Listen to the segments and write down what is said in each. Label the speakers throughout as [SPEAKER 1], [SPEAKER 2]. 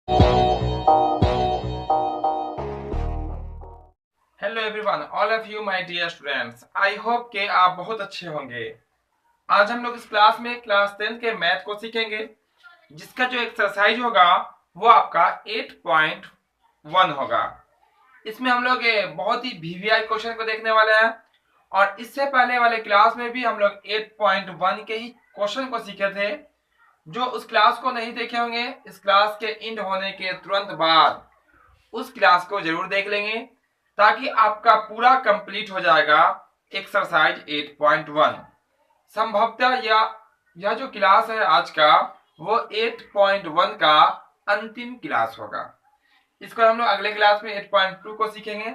[SPEAKER 1] Hello everyone, all of you my dear students, I hope के आप बहुत अच्छे होंगे। आज हम लोग इस क्लास में क्लास 10 के मैथ को सीखेंगे, जिसका जो एक्सरसाइज होगा वो आपका 8.1 होगा। इसमें हम लोग बहुत ही वीवीआई क्वेश्चन को देखने वाले हैं, और इससे पहले वाले क्लास में भी हम लोग 8.1 के ही क्वेश्चन को सीखे थे। जो उस क्लास को नहीं देखे होंगे, इस क्लास के एंड होने के तुरंत बाद उस क्लास को जरूर देख लेंगे, ताकि आपका पूरा कंप्लीट हो जाएगा एक्सरसाइज 8.1। संभवतः यह जो क्लास है आज का, वो 8.1 का अंतिम क्लास होगा। इसको हम लोग अगले क्लास में 8.2 को सीखेंगे।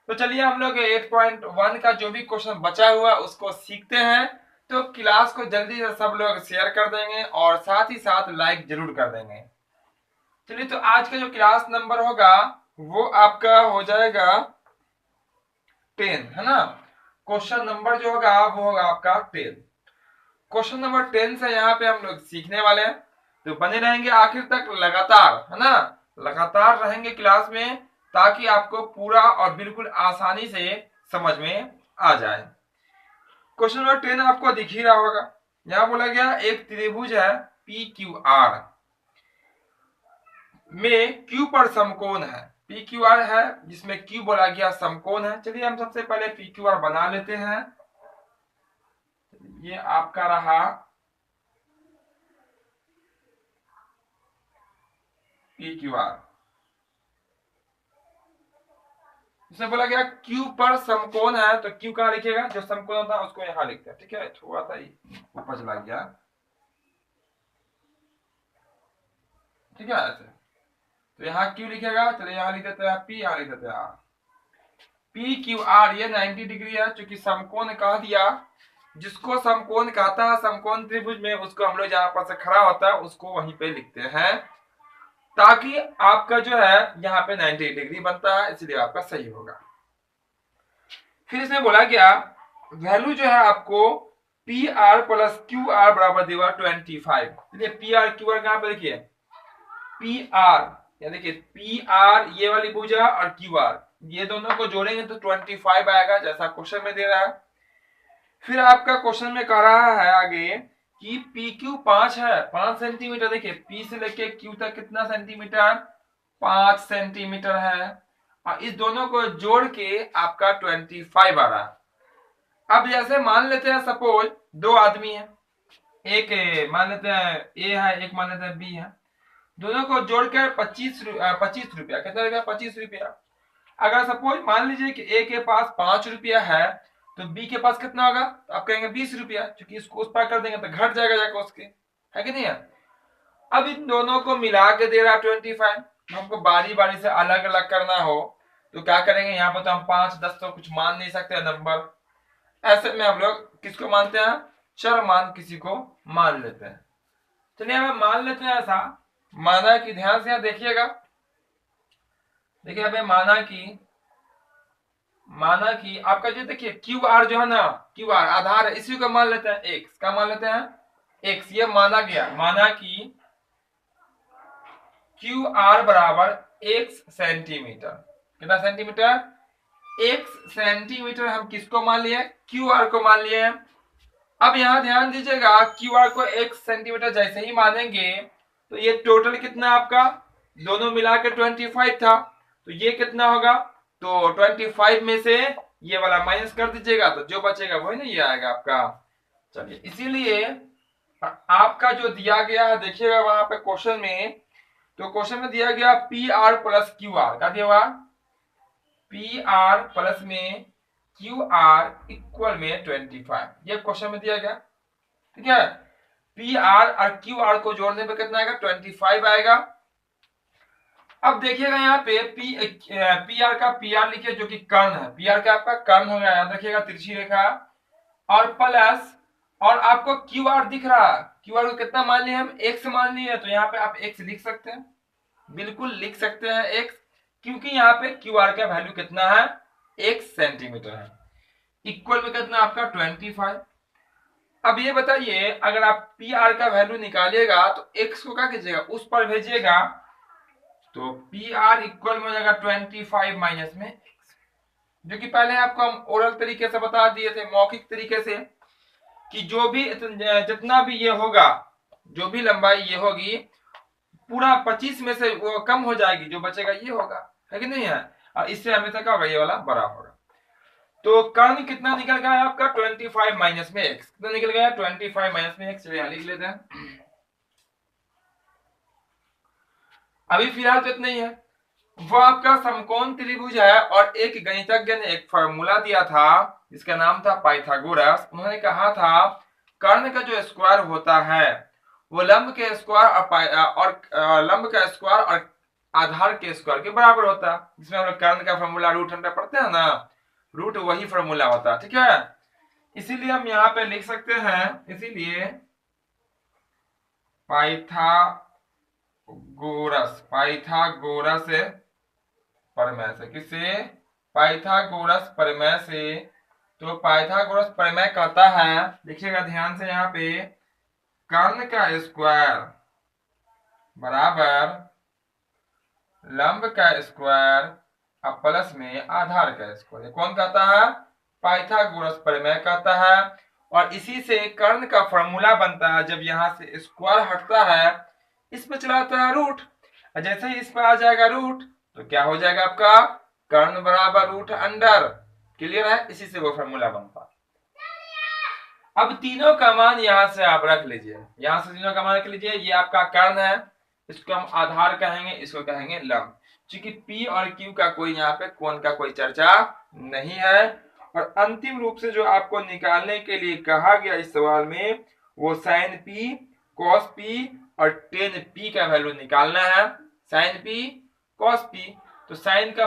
[SPEAKER 1] तो चलिए हम लोग 8.1 का जो भी क्वेश्चन बचा हुआ उसको सीखते हैं। तो क्लास को जल्दी से सब लोग शेयर कर देंगे और साथ ही साथ लाइक जरूर कर देंगे। चलिए, तो आज का जो क्लास नंबर होगा वो आपका हो जाएगा 10, है ना। क्वेश्चन नंबर जो होगा वो होगा आपका 10। क्वेश्चन नंबर 10 से यहाँ पे हम लोग सीखने वाले हैं, तो बने रहेंगे आखिर तक लगातार, है ना। लगातार रहेंगे क्लास में, ताकि आपको पूरा और बिल्कुल आसानी से समझ में आ जाए। क्वेश्चन नंबर 10 आपको दिख ही रहा होगा। यहाँ बोला गया एक त्रिभुज है पी क्यू आर में क्यू पर समकोण है। पी क्यू आर है जिसमें क्यू बोला गया समकोण है। चलिए हम सबसे पहले पी क्यू आर बना लेते हैं। ये आपका रहा पी क्यू आर। इसमें बोला गया क्यू पर समकोण है, तो क्यू कहां लिखेगा, जो समकोण था उसको यहां लिखते हैं। ठीक है, थोड़ा सा ऊपर चला गया। ठीक है, ऐसे तो यहाँ क्यू लिखेगा। चलिए यहाँ लिख देते हैं पी, यहाँ लिख देते हैं आर। पी क्यू आर ये 90 डिग्री है, चूंकि समकोण कह दिया। जिसको समकोण कहता है समकोण त्रिभुज में, उसको हम लोग जहां पर से खड़ा होता है उसको वहीं पे लिखते हैं, ताकि आपका जो है यहाँ पे 90 डिग्री बनता है, इसलिए आपका सही होगा। फिर इसमें बोला गया वैल्यू जो है आपको P R plus Q R बराबर देगा 25। चलिए पी आर क्यू आर कहां पे देखिए, पी आर या देखिए पी आर ये वाली भुजा और क्यू आर, ये दोनों को जोड़ेंगे तो 25 आएगा, जैसा क्वेश्चन में दे रहा है। फिर आपका क्वेश्चन में कह रहा है आगे कि पी क्यू 5 है, 5 सेंटीमीटर। देखिए पी से लेके क्यू तक कितना सेंटीमीटर, 5 सेंटीमीटर है, और इस दोनों को जोड़ के आपका 25 आ रहा है। अब जैसे मान लेते हैं सपोज दो आदमी है, एक मान लेते हैं ए है, एक मान लेते हैं बी है। दोनों को जोड़कर 25 रुपया, कितना रहेगा, 25 रुपया। अगर सपोज मान लीजिए कि ए के पास 5 रुपया है, तो बी के पास कितना होगा, तो आप कहेंगे 20 रुपया, क्योंकि इसको उस पार कर देंगे तो घट जाएगा जाकर उसके, है कि नहीं है। अब इन दोनों को मिला के दे रहा है 25। हमको बारी बारी से अलग अलग करना हो तो क्या करेंगे, यहाँ पर तो हम 5 10 तो कुछ मान नहीं सकते नंबर। ऐसे में हम लोग किसको मानते हैं, चर मान किसी को मान लेते हैं। चलिए हमें मान लेते हैं ऐसा, माना कि ध्यान से देखिएगा। देखिए हमें माना कि आपका जो देखिए क्यू आर जो है ना, क्यू आर आधार है, इसी को मान लेते हैं एक्स। क्या मान लेते हैं, एक्स। ये माना गया, माना कि क्यू आर बराबर एक्स सेंटीमीटर। कितना सेंटीमीटर, एक्स सेंटीमीटर। हम किसको मान लिए, क्यू आर को मान लिए। अब यहां ध्यान दीजिएगा, क्यू आर को एक्स सेंटीमीटर जैसे ही मानेंगे तो ये टोटल कितना आपका, दोनों मिला के 25 था, तो ये कितना होगा, तो 25 में से ये वाला माइनस कर दीजिएगा, तो जो बचेगा वही ना ये आएगा आपका। चलिए, इसीलिए आपका जो दिया गया है देखिएगा वहां पे क्वेश्चन में, तो क्वेश्चन में दिया गया P R plus Q R. क्या दिया हुआ, पी आर प्लस में क्यू आर इक्वल में 25, ये क्वेश्चन में दिया गया। ठीक है, पी आर और क्यू आर को जोड़ने पे कितना आएगा, 25 आएगा। अब देखिएगा यहाँ पे पी आर का पी आर लिखिए, जो कि कर्ण है। पी आर का आपका कर्ण हो गया, याद रखिएगा, तिरछी रेखा। और प्लस, और आपको क्यू आर दिख रहा है, क्यू आर को कितना मान लिया हम, एक्स मान लिया, तो यहाँ पे आप एक्स लिख सकते हैं, बिल्कुल लिख सकते हैं एक्स, क्योंकि यहाँ पे क्यू आर का वैल्यू कितना है, एक्स सेंटीमीटर है। इक्वल में कितना आपका 25। अब ये बताइए, अगर आप पी आर का वैल्यू निकालिएगा तो एक्स को क्या कीजिएगा, उस पर भेजिएगा तो पी आर इक्वल में हो जाएगा 25 माइनस में x, जो कि पहले आपको हम ओरल तरीके से बता दिए थे, मौखिक तरीके से, कि जो भी जितना भी ये होगा, जो भी लंबाई ये होगी, पूरा 25 में से वो कम हो जाएगी, जो बचेगा ये होगा, है कि नहीं है। और इससे हमेशा क्या होगा, ये वाला बड़ा होगा। तो कर्ण कितना निकल गया है आपका 25 माइनस में x, कितना निकल गया 25 माइनस में x, चलिए लिख लेते हैं। अभी फिलहाल तो इतना ही है। वो आपका समकोण त्रिभुज है और एक गणितज्ञ ने एक फार्मूला दिया था जिसका नाम था पाइथागोरस। उन्होंने कहा था कर्ण का जो स्क्वायर होता है वो लंब के स्क्वायर और लंब का स्क्वायर और आधार के स्क्वायर के बराबर होता है, जिसमें हम लोग कर्ण का फार्मूला रूट हंड्रेड पढ़ते हैं ना, रूट वही फार्मूला होता है, ठीक है। इसीलिए हम यहाँ पे लिख सकते हैं, इसीलिए पाइथागोरस प्रमेय से, किससे, पाइथागोरस प्रमेय से। तो पाइथागोरस प्रमेय कहता है, देखिएगा ध्यान से यहाँ पे, कर्ण का स्क्वायर बराबर लंब का स्क्वायर और प्लस में आधार का स्क्वायर, कौन कहता है, पाइथागोरस प्रमेय कहता है। और इसी से कर्ण का फॉर्मूला बनता है, जब यहां से स्क्वायर हटता है इस पे चला आता है रूट, और जैसे ही इस पे आ जाएगा रूट तो क्या हो जाएगा आपका, कर्ण बराबर रूट अंडर, क्लियर है, इसी से वो फॉर्मूला बनता है। अब तीनों का मान यहां से आप रख लीजिए, यहां से तीनों का मान रख लीजिए, ये आपका कर्ण है, इसको हम आधार कहेंगे, इसको कहेंगे लंब। क्योंकि P और Q का कोई यहाँ पे कोण का कोई चर्चा नहीं है। और अंतिम रूप से जो आपको निकालने के लिए कहा गया इस सवाल में, वो साइन P, cos P और tan P का वैल्यू निकालना है। साइन P, cos P, तो साइन का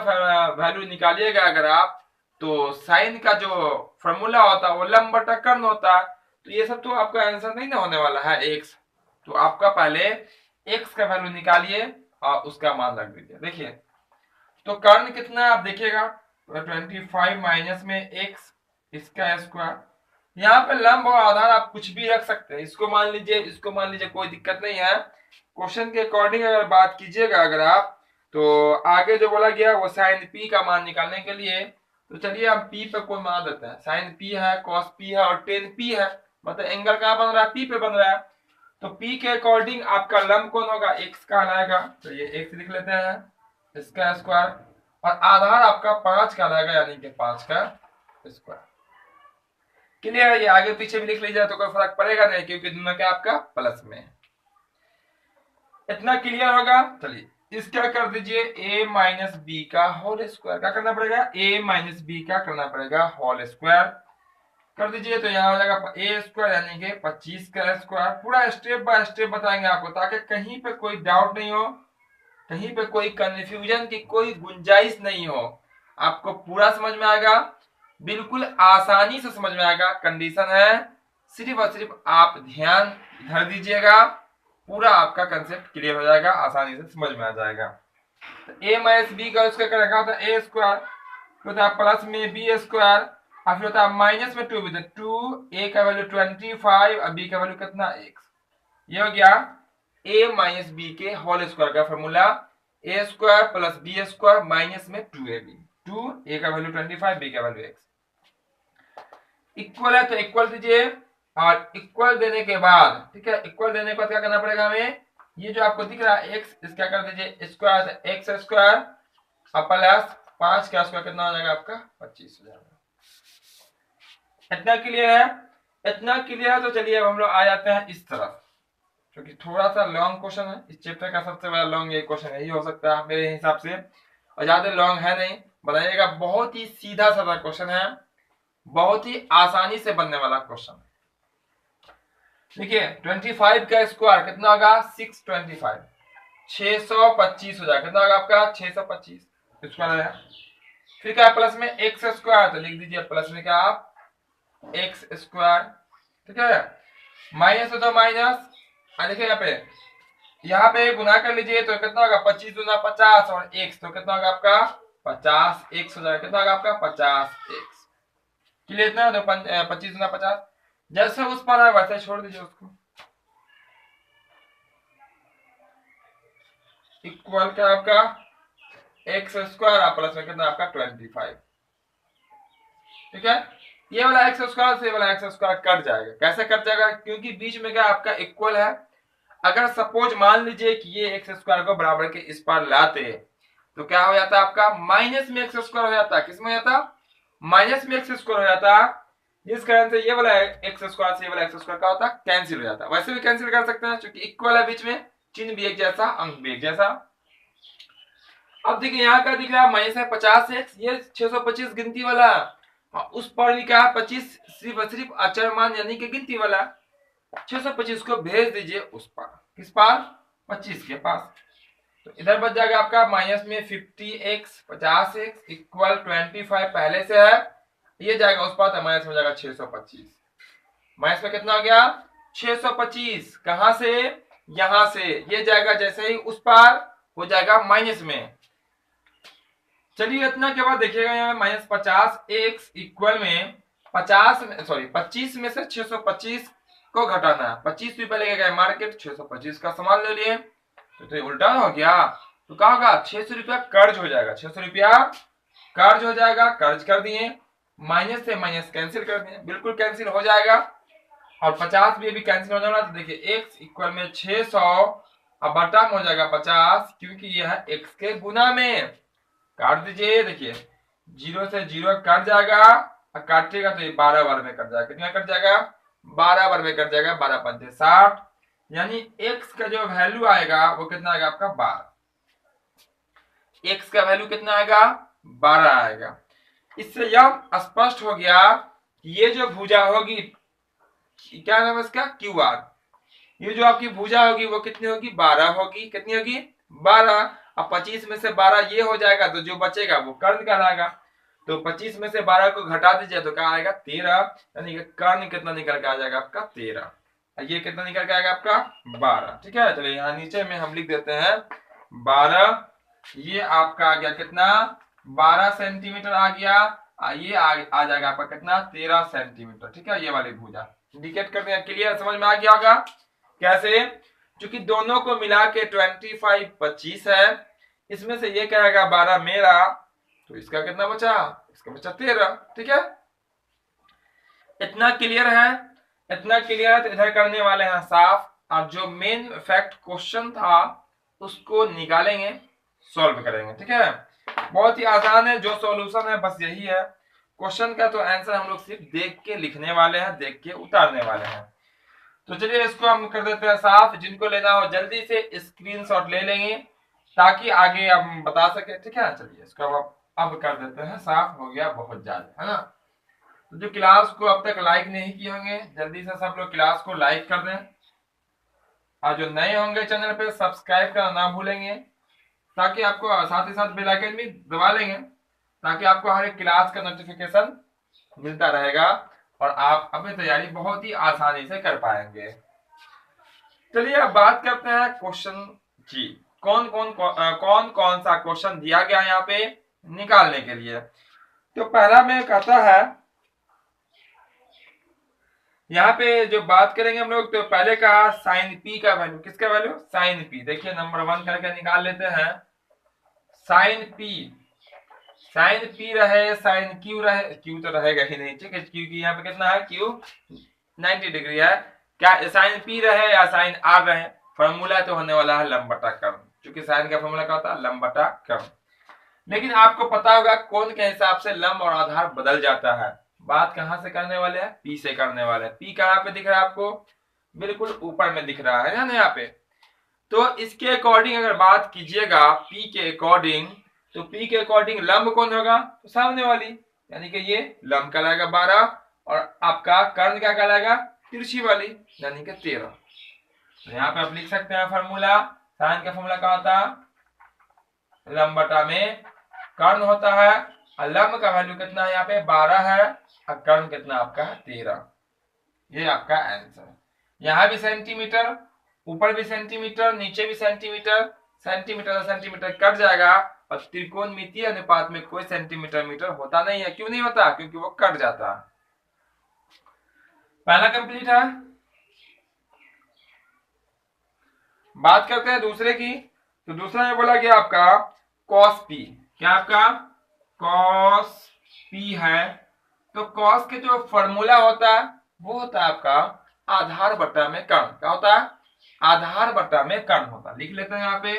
[SPEAKER 1] वैल्यू निकालिएगा अगर आप, तो साइन का जो फॉर्मूला होता है वो लंब बटा कर्ण होता है। तो ये सब तो आपका आंसर नहीं ना होने वाला है x, तो आपका पहले x का वैल्यू निकालिए और उसका मान रख दीजिए। देखिए तो कर्ण कितना आप देखिएगा, 25 माइनस में x, इसका स्क्वायर, यहाँ पे लंब और आधार आप कुछ भी रख सकते हैं, इसको मान लीजिए, इसको मान लीजिए, कोई दिक्कत नहीं है। क्वेश्चन के अकॉर्डिंग अगर बात कीजिएगा अगर आप, तो आगे जो बोला गया वो साइन p का मान निकालने के लिए, तो चलिए हम p पे कोई मान देते हैं, साइन p है, cos p है और tan p है, मतलब एंगल कहाँ बन रहा है, p पे बन रहा है। तो p के अकॉर्डिंग आपका लंब कौन होगा, x कहलाएगा, तो ये x लिख लेते हैं, इसका स्क्वायर, और आधार आपका 5 कहलाएगा, यानी कि 5 का स्क्वायर। क्लियर है, ये आगे पीछे भी लिख लीजिए तो कोई फर्क पड़ेगा नहीं, क्योंकि दोनों का आपका प्लस में है। इतना क्लियर होगा। चलिए इसका कर दीजिए a माइनस बी का होल स्क्वायर, क्या करना पड़ेगा, a माइनस बी का करना पड़ेगा होल स्क्वायर कर दीजिए, तो यहाँ हो जाएगा a स्क्वायर यानी कि 25 का स्क्वायर। पूरा स्टेप बाय स्टेप बताएंगे आपको, ताकि कहीं पे कोई डाउट नहीं हो, कहीं पे कोई कंफ्यूजन की कोई गुंजाइश नहीं हो, आपको पूरा समझ में आएगा, बिल्कुल आसानी से समझ में आएगा। कंडीशन है सिर्फ और सिर्फ आप ध्यान धर दीजिएगा, पूरा आपका कंसेप्ट क्लियर हो जाएगा, आसानी से समझ में आ जाएगा। तो a माइनस बी का उसका क्या रखा होता है, a स्क्वायर, होता है प्लस में b स्क्वायर, और फिर होता है माइनस में 2 भी, तो 2, a का वैल्यू 25 और b का वैल्यू कितना, x। ये हो गया a माइनस b के होल स्क्वायर का formula, a square plus b square minus में 2ab, 2a का वैल्यू 25, b का वैल्यू x। इक्वल है तो इक्वल दीजिए, और इक्वल देने के बाद, ठीक है, इक्वल देने के बाद क्या करना पड़ेगा हमें, ये जो आपको दिख रहा है x, इसका कर दीजिए स्क्वायर, x स्क्वायर और प्लस 5 का स्क्वायर, कितना हो जाएगा आपका 25 हो जाएगा। इतना क्लियर है, इतना क्लियर है। तो चलिए अब हम लोग आ जाते हैं इस तरफ, क्योंकि थोड़ा सा लॉन्ग क्वेश्चन है, इस चैप्टर का सबसे बड़ा लॉन्ग ये क्वेश्चन यही हो सकता है मेरे हिसाब से, और ज्यादा लॉन्ग है नहीं, बताइएगा, बहुत ही सीधा साधा क्वेश्चन है, बहुत ही आसानी से बनने वाला क्वेश्चन। देखिए 25 का स्क्वायर कितना होगा, 625, 625 हो जाएगा, कितना होगा आपका 625 स्क्वायर है। फिर क्या प्लस में एक्स स्क्वायर, तो लिख दीजिए प्लस में क्या आप एक्स स्क्वायर, ठीक है, माइनस हो तो माइनस, देखिए यहाँ पे गुना कर लीजिए, तो कितना होगा 25 गुना 50 और x, तो कितना होगा आपका 50x हो जाएगा, कितना होगा आपका 50x। क्लियर, इतना तो 25 गुना 50, जैसे उस पर है वैसे छोड़ दीजिए उसको। इक्वल क्या आपका एक्स स्क्वायर आप प्लस में कितना आपका 25। ठीक है, ये वाला एक्स स्क्वायर से ये वाला एक्स स्क्वायर कट जाएगा। कैसे कट जाएगा, क्योंकि बीच में क्या आपका इक्वल है। अगर सपोज मान लीजिए कि ये एक्स स्क्वायर को बराबर के इस पार लाते तो क्या हो जाता आपका माइनस में एक्स स्क्वायर हो जाता। किसमें हो जाता, माइनस में एक्स स्क्वायर हो जाता। जिस कारण से ये वाला एक्स स्क्वायर से ये वाला एक्स स्क्वायर का होता कैंसिल हो जाता। वैसे भी कैंसिल कर सकते हैं क्योंकि इक्वल है, बीच में चिन्ह भी एक जैसा, अंक भी एक जैसा। अब देखिए यहाँ का दिख रहा है माइनस है 50x, ये 625 गिनती वाला। और उस पर भी क्या है 25 सिर्फ सिर्फ अचर मान यानी कि गिनती वाला। 625 को भेज दीजिए उस पार, किस पार, 25 के पास। तो इधर बच जाएगा आपका माइनस में 50x 50x इक्वल 25 पहले से है, ये जाएगा उस पार तो माइनस में जाएगा 625। माइनस में कितना हो गया 625, कहां से, यहां से, ये जाएगा जैसे ही उस पार हो जाएगा माइनस में। चलिए इतना के बाद देखिएगा यहाँ माइनस 50x इक्वल में 50 में सॉरी 25 में से 625 को घटाना है। 25 रुपए लेके गए मार्केट, 625 का सामान ले लिए, तो ये उल्टा हो गया। तो क्या होगा 600 रुपया कर्ज हो जाएगा, 600 रुपया कर्ज हो जाएगा। कर्ज कर दिए, माइनस से माइनस कैंसिल कर दिए, बिल्कुल कैंसिल हो जाएगा। और 50 भी अभी कैंसिल हो जाएगा। तो देखिए x इक्वल में 600 अब बटा में हो जाएगा 50, क्योंकि यह है x के गुना में। काट दीजिए, देखिए 0 से 0 कट जाएगा और काटेगा तो ये 12 बार में कट जाएगा। कितना कट जाएगा 12 बार में कट जाएगा, 12 पंचे 60, यानी x का जो वैल्यू आएगा वो कितना आएगा आपका 12। x का वैल्यू कितना आएगा 12 आएगा। इससे यह स्पष्ट हो गया कि ये जो भुजा होगी, क्या नाम है इसका, क्यू आर, ये जो आपकी भुजा होगी वो कितनी होगी 12 होगी। कितनी होगी 12। अब 25 में से 12 ये हो जाएगा तो जो बचेगा वो कर्ण कहलाएगा। तो 25 में से 12 को घटा दीजिए तो क्या आएगा 13, यानी कि कर्ण कितना निकल के आ जाएगा आपका 13। ये कितना निकल के आएगा आपका 12। ठीक है, चलिए यहाँ नीचे में हम लिख देते हैं 12। ये आपका आ गया कितना 12 सेंटीमीटर आ गया। ये आ जाएगा आपका कितना 13 सेंटीमीटर। ठीक है, ये वाली भुजा इंडिकेट करते हैं। क्लियर, समझ में आ गया होगा कैसे, क्योंकि दोनों को मिला के 25 25 है, इसमें से ये कहेगा 12 मेरा, तो इसका कितना बचा, इसका बचा 13। ठीक है, इतना क्लियर है, इतना क्लियर है। तो इधर करने वाले हैं साफ, और जो मेन फैक्ट क्वेश्चन था उसको निकालेंगे, सॉल्व करेंगे। ठीक है, बहुत ही आसान है, जो सॉल्यूशन है बस यही है। क्वेश्चन का तो आंसर हम लोग सिर्फ देख के लिखने वाले हैं, देख के उतारने वाले हैं। तो चलिए इसको हम कर देते हैं साफ। जिनको लेना हो जल्दी से स्क्रीनशॉट ले लेंगे ताकि आगे हम बता सके। ठीक है, चलिए इसको अब कर देते हैं साफ। हो गया बहुत ज्यादा, है ना। तो जो क्लास को अब तक लाइक नहीं किए होंगे जल्दी से सब लोग क्लास को लाइक कर दें, और जो नए होंगे चैनल पे सब्सक्राइब करना ना भूलेंगे, ताकि आपको साथ ही साथ बेल आइकन भी दबा लेंगे ताकि आपको हर एक क्लास का नोटिफिकेशन मिलता रहेगा और आप अपनी तैयारी बहुत ही आसानी से कर पाएंगे। चलिए अब बात करते हैं क्वेश्चन की, कौन कौन सा क्वेश्चन दिया गया यहाँ पे निकालने के लिए। तो पहला में कहता है यहाँ पे जो बात करेंगे हम लोग, तो पहले कहा साइन पी का वैल्यू, किसका वैल्यू साइन पी। देखिए नंबर 1 करके निकाल लेते हैं। साइन पी रहे, साइन क्यू रहे, क्यू तो रहेगा ही नहीं। ठीक है, क्योंकि यहाँ पे कितना है क्यू 90 डिग्री है। क्या साइन पी रहे या साइन आर रहे, फॉर्मूला तो होने वाला है लंब बटा कर्ण, क्योंकि साइन का फॉर्मूला क्या होता है लंब बटा कर्ण। लेकिन आपको पता होगा कोण के हिसाब से लंब और आधार बदल जाता है। बात कहां से करने वाले हैं, पी से करने वाले हैं। पी कहां पे दिख रहा है आपको, बिल्कुल ऊपर में दिख रहा है ना यहाँ पे। तो इसके अकॉर्डिंग अगर बात कीजिएगा पी के अकॉर्डिंग, तो पी के अकॉर्डिंग लंब कौन होगा, तो सामने वाली, यानी कि ये लंब कहलाएगा 12 और आपका कर्ण क्या कहलाएगा तिरछी वाली, यानी कि 13। तो यहाँ पे आप लिख सकते हैं फॉर्मूला, साइन का फॉर्मूला क्या होता है लंब बटा में कर्ण होता है। और लंब का वैल्यू कितना है यहाँ पे 12 है और कर्ण कितना आपका है 13। ये आपका आंसर। यहाँ भी सेंटीमीटर, ऊपर भी सेंटीमीटर, नीचे भी सेंटीमीटर, सेंटीमीटर और सेंटीमीटर कट जाएगा और त्रिकोणमितीय अनुपात में कोई सेंटीमीटर मीटर होता नहीं है। क्यों नहीं होता, क्योंकि वो कट जाता है। पहला कंप्लीट है। बात करते हैं दूसरे की। तो दूसरा में बोला गया आपका cos p, क्या आपका cos p है। तो cos के जो फॉर्मूला होता है वो होता है आपका आधार बटा में कर्ण, क्या होता है आधार बटा में कर्ण होता है। लिख लेते हैं यहाँ पे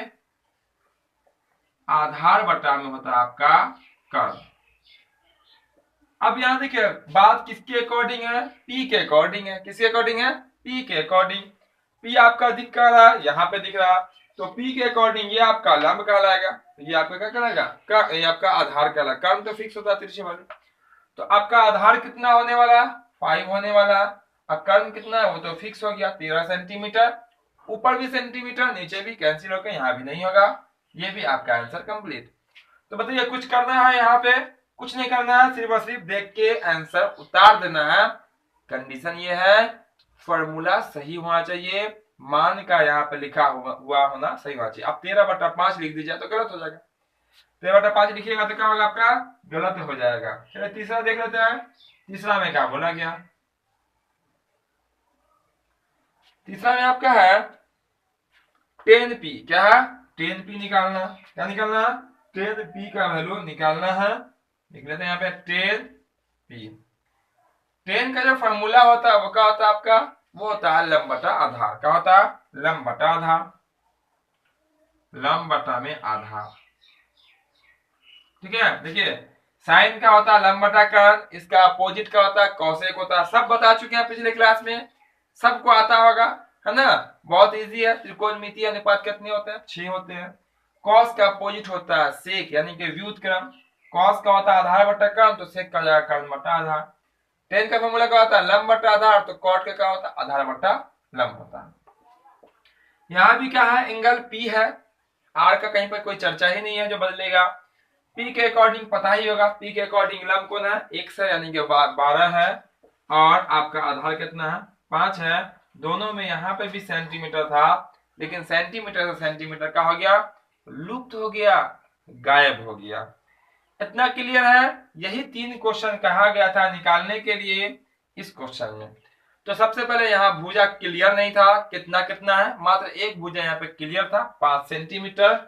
[SPEAKER 1] आधार बटा में होता है आपका कर्ण। अब यहां देखिए बात किसके अकॉर्डिंग है, p के अकॉर्डिंग है। किसके अकॉर्डिंग है, p के अकॉर्डिंग। p आपका दिख रहा है, यहाँ पे दिख रहा, तो p के अकॉर्डिंग ये आपका लंब कहलाएगा, ये आपका क्या कहलाएगा, ये आपका आधार कहलाएगा। कर्ण तो फिक्स होता है तिरछे वाले। तो आपका आधार कितना होने वाला है, 5 होने वाला है। अब कर्ण कितना है वो तो फिक्स हो गया 13 सेंटीमीटर। ऊपर भी सेंटीमीटर, नीचे भी कैंसिल होकर यहाँ भी नहीं होगा। ये भी आपका आंसर कंप्लीट। तो बताइए कुछ करना है यहाँ पे, कुछ नहीं करना है, सिर्फ और सिर्फ देख के आंसर उतार देना है। कंडीशन ये है फॉर्मूला सही होना चाहिए, मान का यहाँ पे लिखा हुआ होना सही होना चाहिए। आप 13/5 लिख दीजिए तो गलत हो जाएगा। 13/5 लिखिएगा तो क्या होगा आपका गलत हो जाएगा। चलिए तीसरा देख लेते हैं, तीसरा में क्या बोला गया। तीसरा में आपका है 10p, क्या है 10p निकालना। क्या निकालना, 10p का वैल्यू निकालना है। लिख लेते हैं यहाँ पे 10p। 10 का जो फॉर्मूला होता है वो क्या होता है आपका, वो होता है लंब बटा आधार। क्या होता है लंब बटा आधार, लंब बटा में आधार। ठीक है, देखिए साइन का होता है लंब बटा कर्ण, इसका अपोजिट का होता है कोसेक होता है। सब बता चुके हैं पिछले क्लास में, सबको आता होगा, है ना, बहुत इजी है। त्रिकोणमितीय अनुपात कितने होते हैं, 6 होते हैं। कॉस का अपोजिट होता है सेक यानी कि व्युत्क्रम। कॉस का होता है आधार बटा कर्ण, तो सेक का हो जाएगा कर्ण बटा आधार। 10 का फॉर्मूला क्या होता है लंब बटा आधार, तो कॉट का क्या होता है आधार बटा लंब होता है। यहाँ भी क्या है एंगल P है, R का कहीं पर कोई चर्चा ही नहीं है जो बदलेगा। P के अकॉर्डिंग पता ही होगा, P के अकॉर्डिंग लंब कोण है x है यानी कि 12 है, और आपका आधार कितना है 5 है। दोनों में यहाँ पे भी सेंटीमीटर था, लेकिन सेंटीमीटर से सेंटीमीटर का हो गया लुप्त हो गया, गायब हो गया। इतना क्लियर है। यही 3 क्वेश्चन कहा गया था निकालने के लिए इस क्वेश्चन में। तो सबसे पहले यहाँ भुजा क्लियर नहीं था, कितना कितना है, मात्र एक भुजा यहाँ पे क्लियर था 5 सेंटीमीटर,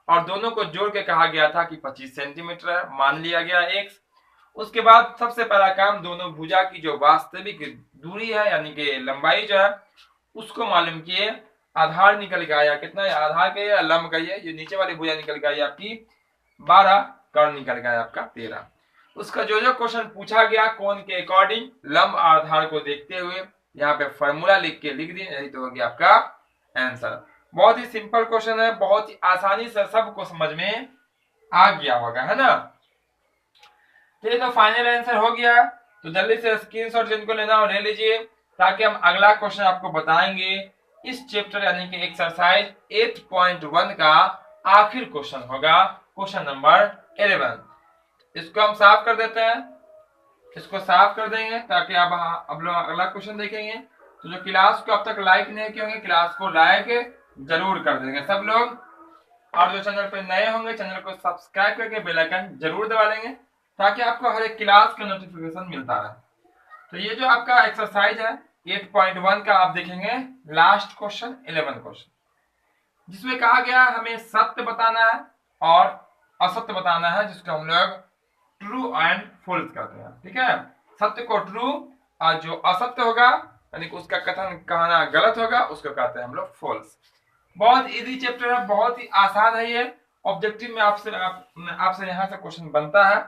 [SPEAKER 1] और दोनों को जोड़ के कहा गया था कि 25 सेंटीमीटर है, मान लिया गया x। उसके बाद सबसे पहला काम दोनों भुजा की जो वास्तविक दूरी है यानी कि लंबाई जो है उसको मालूम किए। आधार निकल के आया कितना है, आधार का या लंब का, ये नीचे वाली भुजा निकल के आई आपकी 12, कर्ण निकल गया आपका 13। उसका जो जो क्वेश्चन पूछा गया कोण के अकॉर्डिंग लंब आधार को देखते हुए यहाँ पे फॉर्मूला लिख के लिख दिए, यही तो हो गया आपका आंसर। बहुत ही सिंपल क्वेश्चन है, बहुत ही आसानी से सबको समझ में आ गया होगा, है ना। चलिए तो फाइनल आंसर हो गया, तो जल्दी से स्क्रीनशॉट जिनको लेना हो ले लीजिए, ताकि हम अगला क्वेश्चन आपको बताएंगे। इस चैप्टर यानी कि एक्सरसाइज 8.1 का आखिर क्वेश्चन होगा, क्वेश्चन नंबर 11। इसको हम साफ कर देते हैं, इसको साफ कर देंगे ताकि अब लोग अगला क्वेश्चन देखेंगे। तो जो क्लास को अब तक लाइक नहीं किए होंगे क्लास को लाइक जरूर कर देंगे सब लोग, और जो चैनल पे नए होंगे चैनल को सब्सक्राइब करके बेल आइकन जरूर दबा लेंगे ताकि आपको हर एक क्लास का नोटिफिकेशन मिलता रहे। तो ये जो आपका एक्सरसाइज है 8.1 का आप देखेंगे लास्ट क्वेश्चन 11 क्वेश्चन, जिसमें कहा गया हमें सत्य बताना है और असत्य बताना है, जिसको हम लोग ट्रू एंड फॉल्स कहते हैं। ठीक है, सत्य को ट्रू और जो असत्य होगा यानी कि उसका कथन कहना गलत होगा उसको कहते हैं हम लोग फॉल्स। बहुत इजी चैप्टर है, बहुत ही आसान है ये। ऑब्जेक्टिव में आपसे यहाँ से क्वेश्चन बनता है।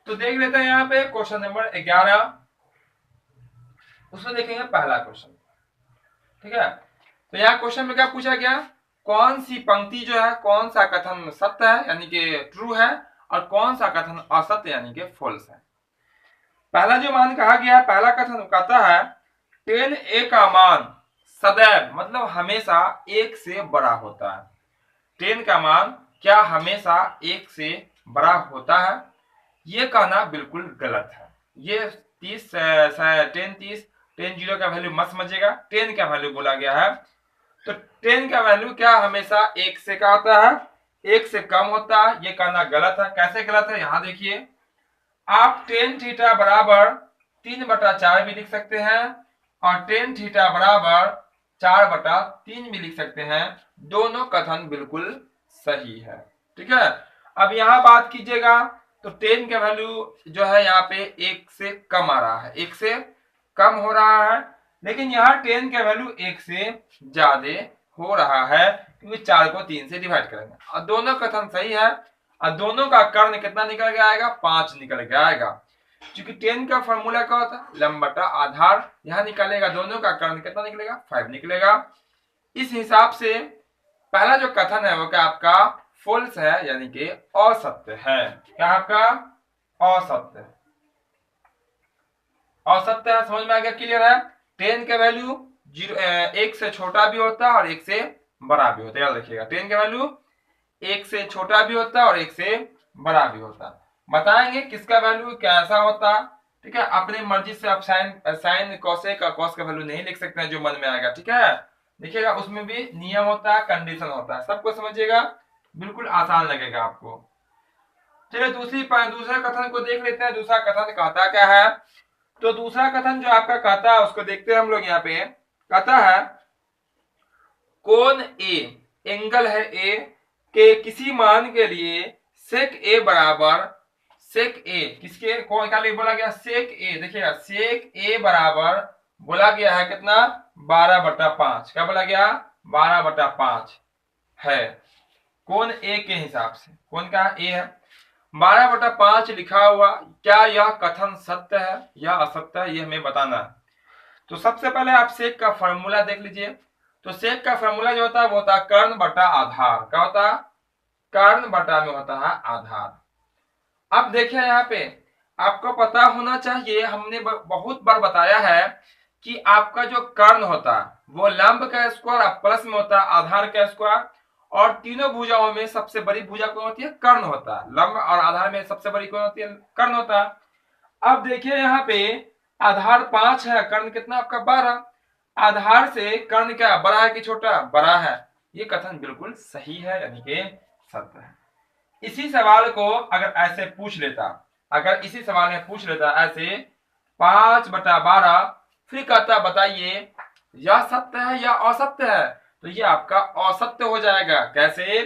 [SPEAKER 1] तो देख लेते हैं यहाँ पे क्वेश्चन नंबर 11, उसमें देखेंगे पहला क्वेश्चन। ठीक है, तो यहाँ क्वेश्चन में क्या पूछा गया, कौन सी पंक्ति जो है कौन सा कथन सत्य है यानी कि ट्रू है और कौन सा कथन असत्य यानी कि फॉल्स है। पहला जो मान कहा गया, पहला कथन कहता है 10a का मान सदैव मतलब हमेशा 1 से बड़ा होता है। 10 का मान क्या हमेशा 1 से बड़ा होता है, ये कहना बिल्कुल गलत है। ये 10 0 का वैल्यू मत समझिएगा, 10 का वैल्यू बोला गया है। तो 10 का वैल्यू क्या हमेशा 1 से क्या होता है, 1 से कम होता है, ये कहना गलत है। कैसे गलत है, यहाँ देखिए आप tan थीटा बराबर 3/4 भी लिख सकते हैं और tan थीटा बराबर 4/3 भी लिख सकते हैं। दोनों कथन बिल्कुल सही है। ठीक है, अब यहाँ बात कीजिएगा तो 10 का वैल्यू जो है यहाँ पे 1 से कम आ रहा है, 1 से कम हो रहा है, लेकिन यहाँ 10 का वैल्यू 1 से ज्यादा हो रहा है, क्योंकि 4 को 3 से डिवाइड करेंगे और दोनों कथन सही है और दोनों का कर्ण कितना निकल के आएगा, 5 निकल के आएगा। क्योंकि 10 का फॉर्मूला क्या होता है, लंब बटा आधार, यहाँ निकलेगा दोनों का कर्ण कितना निकलेगा, 5 निकलेगा। इस हिसाब से पहला जो कथन है वो क्या आपका फॉल्स है, यानी कि असत्य है। क्या आपका असत्य, असत्य है, समझ में आ गया, क्लियर है। 10 का वैल्यू 1 से छोटा भी होता है और 1 से बड़ा भी होता है, याद रखिएगा 10 का वैल्यू 1 से छोटा भी होता है और 1 से बड़ा भी होता है। बताएंगे किसका वैल्यू कैसा होता है। ठीक है, अपनी मर्जी से आप साइन कोसेक का कॉस का वैल्यू नहीं लिख सकते हैं, जो मन में आएगा। ठीक है, देखिएगा उसमें भी नियम होता है, कंडीशन होता है, सबको समझिएगा, बिल्कुल आसान लगेगा आपको। चलिए दूसरे कथन को देख लेते हैं। दूसरा कथन कहता क्या है, तो दूसरा कथन जो आपका कहता है उसको देखते हैं हम लोग। यहाँ पे कहता है कोण ए, एंगल है ए के किसी मान के लिए सेक ए बराबर, सेक ए किसके कौन का लिए बोला गया, सेक ए, देखिएगा सेक ए बराबर बोला गया है कितना, 12/5। क्या बोला गया, 12/5 है कौन ए के हिसाब से, कौन का ए है, 12/5 लिखा हुआ। क्या यह कथन सत्य है या असत्य है, यह हमें बताना है। तो सबसे पहले आप सेक का फॉर्मूला देख लीजिए। तो सेक का फॉर्मूला जो होता है वो होता है कर्ण बटा आधार। क्या होता है, कर्ण बटा में होता है आधार। अब देखिए यहाँ पे आपको पता होना चाहिए, हमने बहुत बार बताया है कि आपका जो कर्ण होता है वो लंब का स्क्वायर प्लस में होता है आधार का स्क्वायर, और तीनों भुजाओं में सबसे बड़ी भुजा कौन होती है, कर्ण होता है। लंब और आधार में सबसे बड़ी कौन होती है, कर्ण होता है। अब देखिए यहाँ पे आधार 5 है, कर्ण कितना आपका 12। आधार से कर्ण क्या बड़ा है कि छोटा, बड़ा है। ये कथन बिल्कुल सही है, यानी कि सत्य है। इसी सवाल को अगर ऐसे पूछ लेता, अगर इसी सवाल में पूछ लेता ऐसे 5/12, फिर कहता बताइए यह सत्य है या असत्य है, तो ये आपका असत्य हो जाएगा। कैसे,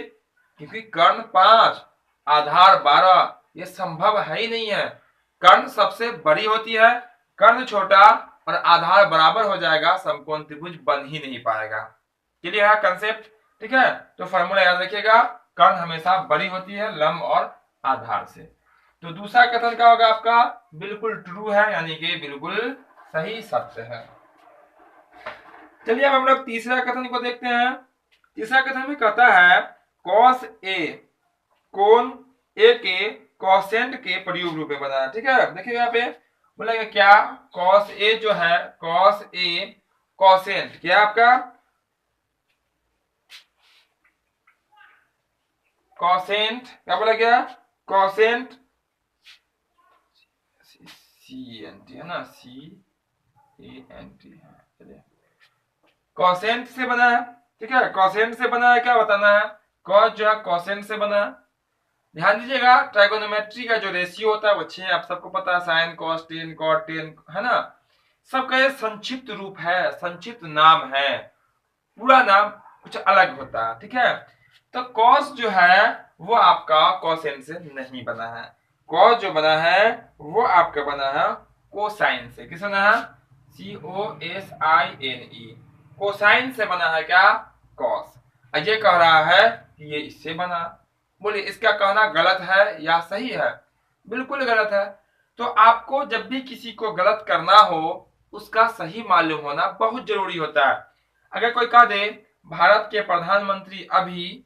[SPEAKER 1] क्योंकि कर्ण 5 आधार 12, ये संभव है ही नहीं है। कर्ण सबसे बड़ी होती है, कर्ण छोटा और आधार बराबर हो जाएगा, समकोण त्रिभुज बन ही नहीं पाएगा। क्लियर है कंसेप्ट। ठीक है, तो फॉर्मूला याद रखिएगा, कर्ण हमेशा बड़ी होती है लंब और आधार से। तो दूसरा कथन क्या होगा आपका, बिल्कुल ट्रू है, यानी कि बिल्कुल सही सत्य है। चलिए अब हम लोग तीसरा कथन को देखते हैं। तीसरा कथन में कहता है कॉस ए कोण ए के कॉसेंट के प्रयोग रूप में बना। ठीक है, देखिए यहाँ पे बोलेगा क्या, कॉस ए जो है, कॉस ए कॉसेंट क्या आपका, कॉसेंट क्या बोला गया, कॉसेंट सी एन टी है ना, सी ए एन टी है। चलिए कॉसेंट से बना है। ठीक है, कॉसेंट से बना है, क्या बताना है, कॉस जो है कॉसेंट से बना है। ध्यान दीजिएगा ट्राइगोनोमेट्री का जो रेशियो होता है वो 6, आप सबको पता है, sine cos tan cot tan, है ना। सबका ये संक्षिप्त रूप है, संक्षिप्त नाम है, पूरा नाम कुछ अलग होता है। ठीक है, तो कॉस जो है वो आपका कॉसेन से नहीं बना है, कॉस जो बना है वो आपका बना है कोसाइन से। किस बना है, COSINE, कोसाइन से बना है क्या, कॉस। ये कह रहा है कि ये इससे बना। बोलिए इसका कहना गलत है या सही है, बिल्कुल गलत है। तो आपको जब भी किसी को गलत करना हो उसका सही मालूम होना बहुत जरूरी होता है। अगर कोई कह दे भारत के प्रधानमंत्री अभी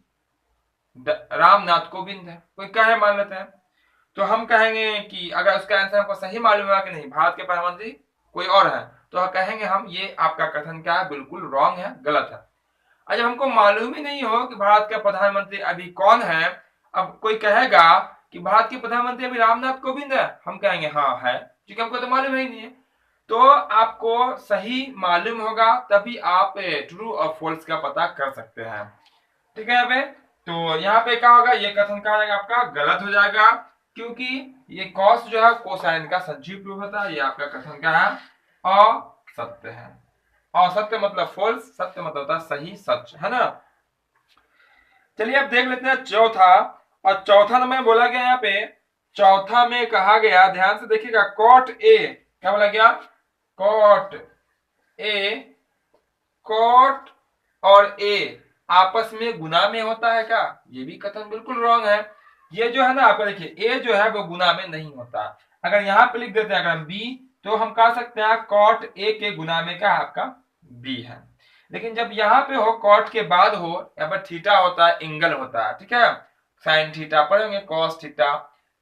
[SPEAKER 1] रामनाथ कोविंद है, कोई कहे मान लेते हैं, तो हम कहेंगे कि अगर उसका आंसर हमको सही मालूम हुआ कि नहीं भारत के प्रधानमंत्री कोई और है, तो कहेंगे हम ये आपका कथन क्या है, बिल्कुल रॉन्ग है, गलत है। और जब हमको मालूम ही नहीं हो कि भारत का प्रधानमंत्री अभी कौन है, अब कोई कहेगा कि भारत के प्रधानमंत्री अभी रामनाथ कोविंद है, हम कहेंगे हाँ है, क्योंकि हमको तो मालूम ही नहीं है। तो आपको सही मालूम होगा तभी आप ट्रू और फॉल्स का पता कर सकते हैं। ठीक है, यहाँ पे तो यहाँ पे क्या होगा, ये कथन क्या हो जाएगा आपका गलत हो जाएगा, क्योंकि ये कॉस जो है कोसाइन का संक्षिप्त रूप होता है। ये आपका कथन क्या है, असत्य है। असत्य मतलब फॉल्स, सत्य मतलब होता है सही, सच, है ना। चलिए अब देख लेते हैं चौथा। और चौथा नंबर बोला गया यहाँ पे, चौथा में कहा गया, ध्यान से देखिएगा, कॉट ए, क्या बोला गया, कॉट ए, कॉट और ए आपस में गुना में होता है क्या? ये भी कथन बिल्कुल रॉन्ग है। ये जो है ना आपका देखिए, ए जो है वो गुना में नहीं होता। अगर यहाँ पे लिख देते हैं अगर हम बी, तो हम कह सकते हैं कॉट ए के गुना में क्या आपका बी है। लेकिन जब यहाँ पे हो कॉट के बाद हो, यहाँ पर थीटा होता है, एंगल होता है, ठीक है, साइन थीटा पढ़ेंगे, कॉस थीटा,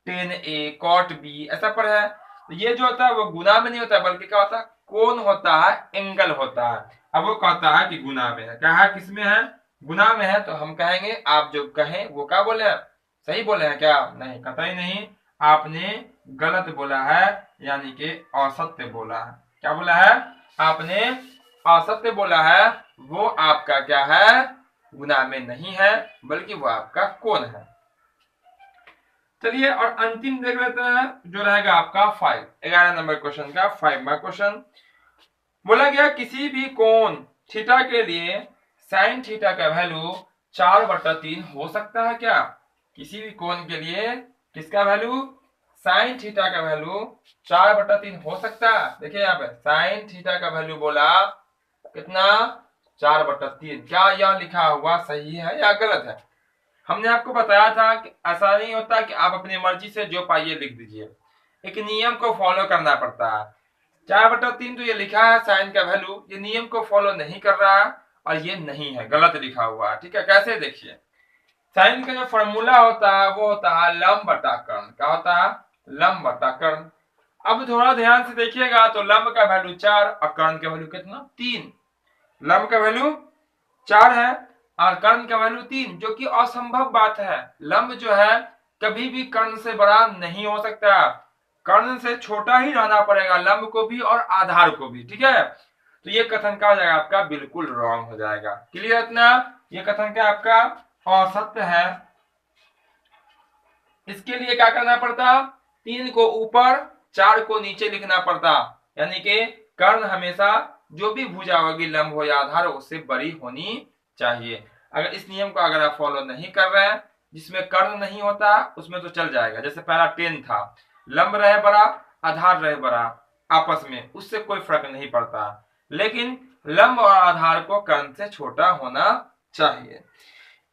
[SPEAKER 1] टेन ए, कॉट बी, ऐसा पर है। तो ये जो होता है वो गुना में नहीं होता, बल्कि क्या होता है, कोण होता है, एंगल होता है। अब वो कहता है कि गुना में है, कहा किस में है, गुना में है। तो हम कहेंगे, आप जो कहें वो क्या बोले हैं, सही बोले हैं क्या? नहीं, कतई नहीं, आपने गलत बोला है, यानी कि असत्य बोला है। क्या बोला है आपने? असत्य बोला है। वो आपका क्या है, गुना में नहीं है, बल्कि वो आपका कोण है। चलिए और अंतिम देख लेते हैं, जो रहेगा आपका 11 नंबर क्वेश्चन का 5वां क्वेश्चन। बोला गया किसी भी कोण थीटा के लिए साइन थीटा का वैल्यू 4/3 हो सकता है क्या? किसी भी कोण के लिए किसका वैल्यू, साइन थीटा का वैल्यू 4/3 हो सकता है। देखिए यहाँ पे साइन थीटा का वैल्यू बोला कितना, 4/3। क्या यह लिखा हुआ सही है या गलत है? हमने आपको बताया था कि ऐसा नहीं होता कि आप अपनी मर्जी से जो पाइए लिख दीजिए, एक नियम को फॉलो करना पड़ता है। 4/3 तो ये लिखा है साइन का वैल्यू, ये नियम को फॉलो नहीं कर रहा है और ये नहीं है, गलत लिखा हुआ है, ठीक है। कैसे, देखिए, साइन का जो फॉर्मूला होता है वो होता है लंब बटा कर्ण। क्या होता है, लंब बटा कर्ण। अब थोड़ा ध्यान से देखिएगा, तो लंब का वैल्यू 4 और कर्ण का वैल्यू कितना, 3। लंब का वैल्यू 4 है और कर्ण का वैल्यू 3, जो कि असंभव बात है। लंब जो है कभी भी कर्ण से बड़ा नहीं हो सकता, कर्ण से छोटा ही रहना पड़ेगा, लंब को भी और आधार को भी, ठीक है। तो ये कथन क्या हो जाएगा आपका, बिल्कुल रॉन्ग हो जाएगा। क्लियर इतना? ये कथन क्या आपका असत्य है। इसके लिए क्या करना पड़ता, 3 को ऊपर 4 को नीचे लिखना पड़ता, यानी कि कर्ण हमेशा जो भी भुजा होगी, लंब हो या आधार, उससे बड़ी होनी चाहिए। अगर इस नियम को अगर आप फॉलो नहीं कर रहे हैं, जिसमें कर्ण नहीं होता उसमें तो चल जाएगा। जैसे पहला 10 था, लंब रहे बड़ा आधार रहे बड़ा, आपस में उससे कोई फर्क नहीं पड़ता, लेकिन लंब और आधार को कर्ण से छोटा होना चाहिए।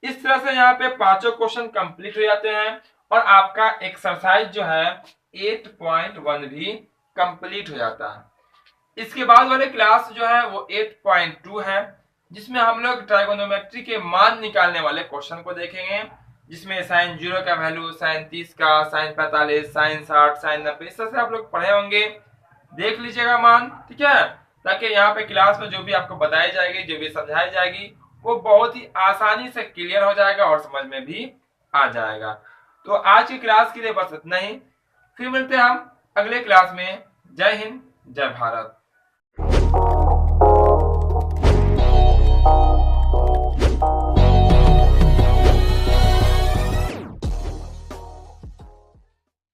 [SPEAKER 1] इस तरह से यहाँ पे 5 क्वेश्चन कंप्लीट हो जाते हैं और आपका एक्सरसाइज जो है 8.1 भी कंप्लीट हो जाता है। इसके बाद वाले क्लास जो है वो 8.2 है, जिसमें हम लोग ट्राइगोनोमेट्री के मान निकालने वाले क्वेश्चन को देखेंगे, जिसमें साइन 0 का वैल्यू, साइन 30 का, साइन 45, साइन 60, साइन 90, इस तरह से आप लोग पढ़े होंगे। देख लीजिएगा मान, ठीक है, ताकि यहाँ पे क्लास में जो भी आपको बताई जाएगी, जो भी समझाई जाएगी, वो बहुत ही आसानी से क्लियर हो जाएगा और समझ में भी आ जाएगा। तो आज की क्लास के लिए बस इतना ही, फिर मिलते हैं हम अगले क्लास में। जय हिंद, जय भारत।